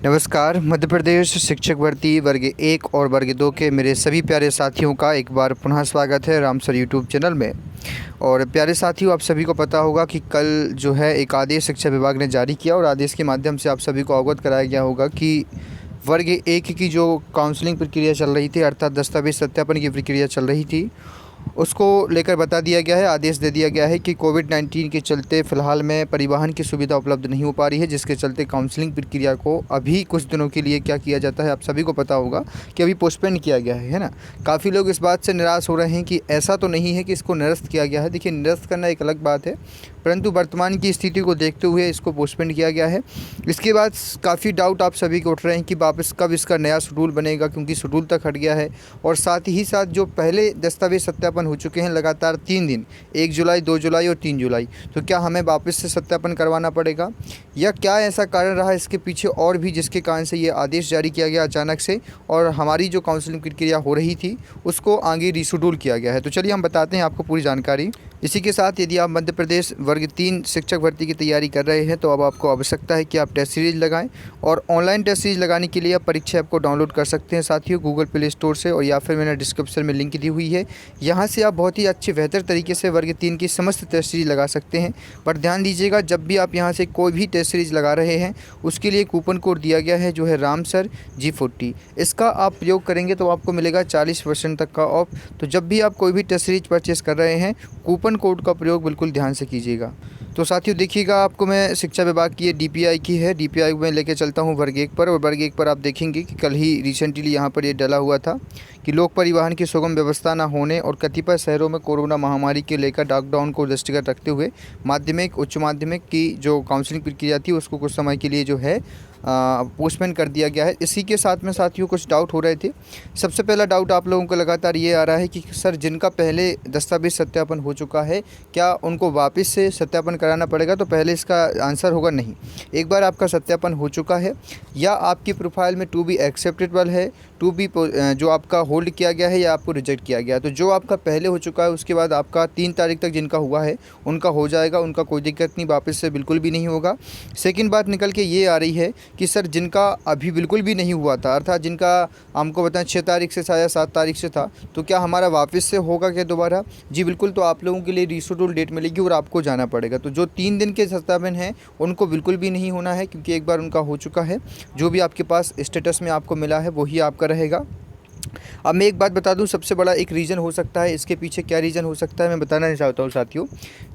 नमस्कार। मध्य प्रदेश शिक्षक भर्ती वर्ग 1 और वर्ग 2 के मेरे सभी प्यारे साथियों का एक बार पुनः स्वागत है राम सर यूट्यूब चैनल में। और प्यारे साथियों, आप सभी को पता होगा कि कल जो है एक आदेश शिक्षा विभाग ने जारी किया और आदेश के माध्यम से आप सभी को अवगत कराया गया होगा कि वर्ग 1 की जो काउंसलिंग प्रक्रिया चल रही थी, अर्थात दस्तावेज सत्यापन की प्रक्रिया चल रही थी, उसको लेकर बता दिया गया है, आदेश दे दिया गया है कि कोविड-19 के चलते फ़िलहाल में परिवहन की सुविधा उपलब्ध नहीं हो पा रही है, जिसके चलते काउंसलिंग प्रक्रिया को अभी कुछ दिनों के लिए क्या किया जाता है, आप सभी को पता होगा कि अभी पोस्टपोन किया गया है ना। काफ़ी लोग इस बात से निराश हो रहे हैं कि ऐसा तो नहीं है कि इसको निरस्त किया गया है। देखिए, निरस्त करना एक अलग बात है, परंतु वर्तमान की स्थिति को देखते हुए इसको पोस्टपोन किया गया है। इसके बाद काफ़ी डाउट आप सभी के उठ रहे हैं कि वापस कब इसका नया शेड्यूल बनेगा, क्योंकि शेड्यूल तक हट गया है। और साथ ही साथ जो पहले दस्तावेज सत्यापन हो चुके हैं लगातार 3 दिन, 1 जुलाई, 2 जुलाई और 3 जुलाई, तो क्या हमें वापस से सत्यापन करवाना पड़ेगा या क्या ऐसा कारण रहा इसके पीछे और भी, जिसके कारण से ये आदेश जारी किया गया अचानक से और हमारी जो काउंसलिंग प्रक्रिया हो रही थी उसको आगे रीशेड्यूल किया गया है। तो चलिए हम बताते हैं आपको पूरी जानकारी। इसी के साथ यदि आप मध्य प्रदेश वर्ग 3 शिक्षक भर्ती की तैयारी कर रहे हैं तो अब आपको आवश्यकता है कि आप टेस्ट सीरीज लगाएं। और ऑनलाइन टेस्ट सीरीज लगाने के लिए आप परीक्षा ऐप को डाउनलोड कर सकते हैं साथियों, गूगल प्ले स्टोर से, और या फिर मैंने डिस्क्रिप्शन में लिंक दी हुई है। यहाँ से आप बहुत ही अच्छे बेहतर तरीके से वर्ग 3 की समस्त टेस्ट सीरीज लगा सकते हैं। पर ध्यान दीजिएगा, जब भी आप यहाँ से कोई भी टेस्ट सीरीज लगा रहे हैं उसके लिए कूपन कोड दिया गया है जो है राम सर G40। इसका आप प्रयोग करेंगे तो आपको मिलेगा 40% तक का ऑफ। तो जब भी आप कोई भी टेस्ट सीरीज परचेस कर रहे हैं, कूपन कोड का प्रयोग बिल्कुल ध्यान से कीजिएगा। तो साथियों देखिएगा, आपको मैं शिक्षा विभाग की ये DPI की है, DPI में लेके चलता हूँ वर्ग 1 पर। और वर्ग 1 पर आप देखेंगे कि कल ही रिसेंटली यहाँ पर ये डला हुआ था कि लोक परिवहन की सुगम व्यवस्था न होने और कतिपय शहरों में कोरोना महामारी के लेकर लॉकडाउन को दृष्टिगत रखते हुए माध्यमिक उच्च माध्यमिक की जो काउंसलिंग प्रक्रिया थी उसको कुछ समय के लिए जो है पोस्टपोन कर दिया गया है। इसी के साथ में साथियों कुछ डाउट हो रहे थे। सबसे पहला डाउट आप लोगों को लगातार ये आ रहा है कि सर, जिनका पहले दस्तावेज सत्यापन हो चुका है क्या उनको वापस से सत्यापन कराना पड़ेगा? तो पहले इसका आंसर होगा नहीं। एक बार आपका सत्यापन हो चुका है या आपकी प्रोफाइल में टू बी एक्सेप्टेबल है, टू बी जो आपका होल्ड किया गया है या आपको रिजेक्ट किया गया है, तो जो आपका पहले हो चुका है उसके बाद आपका 3 तारीख तक जिनका हुआ है उनका हो जाएगा, उनका कोई दिक्कत नहीं, वापस से बिल्कुल भी नहीं होगा। सेकंड बात निकल के ये आ रही है कि सर, जिनका अभी बिल्कुल भी नहीं हुआ था, अर्थात जिनका हमको बताएं 6 तारीख से था या 7 तारीख से था, तो क्या हमारा वापस से होगा क्या दोबारा? जी बिल्कुल। तो आप लोगों के लिए रीशेड्यूल डेट मिलेगी और आपको जाना पड़ेगा। तो जो 3 दिन के सत्यापन हैं उनको बिल्कुल भी नहीं होना है, क्योंकि एक बार उनका हो चुका है। जो भी आपके पास स्टेटस में आपको मिला है वही आपका रहेगा। अब मैं एक बात बता दूं, सबसे बड़ा एक रीज़न हो सकता है, इसके पीछे क्या रीज़न हो सकता है मैं बताना नहीं चाहता हूं साथियों।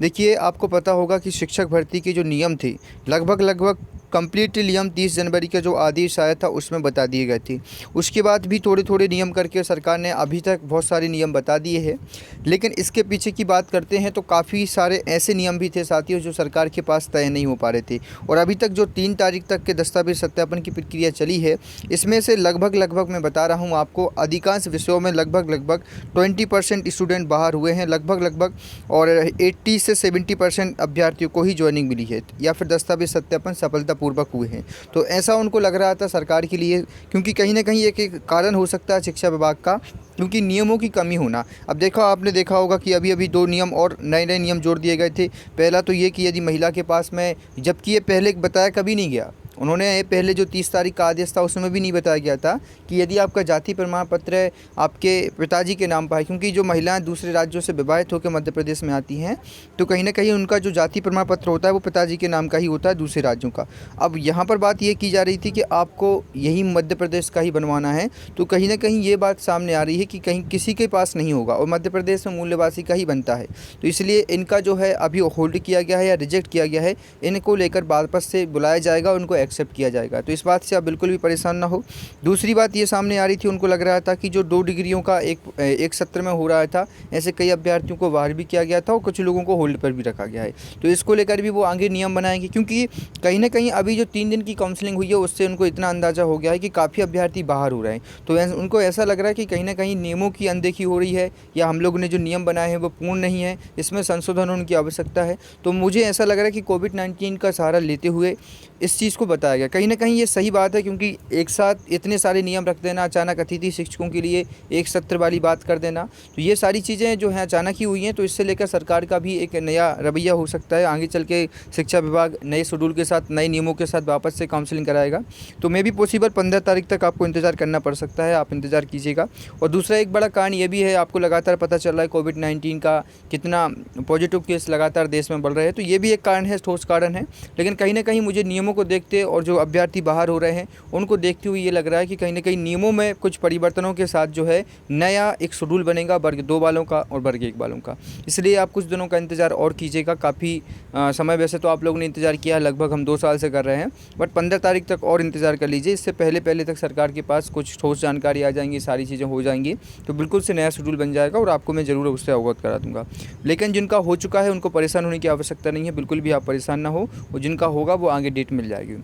देखिए, आपको पता होगा कि शिक्षक भर्ती के जो नियम थे लगभग कंप्लीट नियम 30 जनवरी का जो आदेश आया था उसमें बता दिए गए थे। उसके बाद भी थोड़े थोड़े नियम करके सरकार ने अभी तक बहुत सारे नियम बता दिए हैं। लेकिन इसके पीछे की बात करते हैं तो काफ़ी सारे ऐसे नियम भी थे साथियों जो सरकार के पास तय नहीं हो पा रहे थे। और अभी तक जो 3 तारीख तक के दस्तावेज सत्यापन की प्रक्रिया चली है, इसमें से लगभग मैं बता रहा हूँ आपको, अधिकांश विषयों में लगभग 20% स्टूडेंट बाहर हुए हैं लगभग, और 80 से 70% अभ्यर्थियों को ही ज्वाइनिंग मिली है या फिर दस्तावेज सत्यापन सफलतापूर्वक हुए हैं। तो ऐसा उनको लग रहा था सरकार के लिए, क्योंकि कहीं ना कहीं एक कारण हो सकता है शिक्षा विभाग का, क्योंकि नियमों की कमी होना। अब आपने देखा होगा कि अभी 2 नियम और नए नियम जोड़ दिए गए थे। पहला तो ये कि यदि महिला के पास में, जबकि ये पहले बताया कभी नहीं गया, उन्होंने पहले जो 30 तारीख का आदेश था उसमें भी नहीं बताया गया था कि यदि आपका जाति प्रमाण पत्र आपके पिताजी के नाम पर है, क्योंकि जो महिलाएं दूसरे राज्यों से विवाहित होकर मध्य प्रदेश में आती हैं तो कहीं ना कहीं उनका जो जाति प्रमाण पत्र होता है वो पिताजी के नाम का ही होता है, दूसरे राज्यों का। अब यहाँ पर बात ये की जा रही थी कि आपको यही मध्य प्रदेश का ही बनवाना है, तो कहीं ना कहीं ये बात सामने आ रही है कि कहीं किसी के पास नहीं होगा और मध्य प्रदेश में मूल्यवासी का ही बनता है। तो इसलिए इनका जो है अभी होल्ड किया गया है या रिजेक्ट किया गया है, इनको लेकर वापस से बुलाया जाएगा, उनको एक्सेप्ट किया जाएगा। तो इस बात से आप बिल्कुल भी परेशान ना हो। दूसरी बात ये सामने आ रही थी, उनको लग रहा था कि जो 2 डिग्रियों का एक सत्र में हो रहा था, ऐसे कई अभ्यर्थियों को बाहर भी किया गया था और कुछ लोगों को होल्ड पर भी रखा गया है। तो इसको लेकर भी वो आगे नियम बनाएंगे, क्योंकि कहीं ना कहीं अभी जो 3 दिन की काउंसलिंग हुई है उससे उनको इतना अंदाज़ा हो गया है कि काफ़ी अभ्यर्थी बाहर हो रहे हैं। तो उनको ऐसा लग रहा है कि कहीं ना कहीं नियमों की अनदेखी हो रही है या हम लोगों ने जो नियम बनाए हैं वो पूर्ण नहीं है, इसमें संशोधन उनकी आवश्यकता है। तो मुझे ऐसा लग रहा है कि कोविड-19 का सहारा लेते हुए इस चीज़ को बताया गया। कहीं न कहीं ये सही बात है, क्योंकि एक साथ इतने सारे नियम रख देना, अचानक अतिथि शिक्षकों के लिए एक सत्र वाली बात कर देना, तो ये सारी चीज़ें जो हैं अचानक ही हुई हैं। तो इससे लेकर सरकार का भी एक नया रवैया हो सकता है। आगे चल के शिक्षा विभाग नए शेड्यूल के साथ, नए नियमों के साथ वापस से काउंसलिंग कराएगा। तो मे बी पॉसिबल 15 तारीख तक आपको इंतज़ार करना पड़ सकता है, आप इंतज़ार कीजिएगा। और दूसरा एक बड़ा कारण ये भी है, आपको लगातार पता चल रहा है कोविड-19 का कितना पॉजिटिव केस लगातार देश में बढ़ रहे हैं, तो ये भी एक कारण है, ठोस कारण है। लेकिन कहीं न कहीं मुझे नियमों को देखते और जो अभ्यर्थी बाहर हो रहे हैं उनको देखते हुए ये लग रहा है कि कहीं न कहीं नियमों में कुछ परिवर्तनों के साथ जो है नया एक शेड्यूल बनेगा वर्ग 2 वालों का और वर्ग 1 वालों का। इसलिए आप कुछ दिनों का इंतज़ार और कीजिएगा। काफ़ी समय वैसे तो आप लोगों ने इंतज़ार किया है, लगभग हम 2 साल से कर रहे हैं, बट 15 तारीख तक और इंतज़ार कर लीजिए। इससे पहले तक सरकार के पास कुछ ठोस जानकारी आ जाएंगी, सारी चीज़ें हो जाएंगी, तो बिल्कुल से नया शेड्यूल बन जाएगा और आपको मैं ज़रूर उससे अवगत करा दूँगा। लेकिन जिनका हो चुका है उनको परेशान होने की आवश्यकता नहीं है, बिल्कुल भी आप परेशान ना हो, और जिनका होगा वो आगे डेट मिल जाएगी।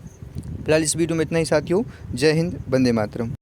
फिलहाल इस वीडियो में इतना ही साथियों। जय हिंद, वंदे मातरम।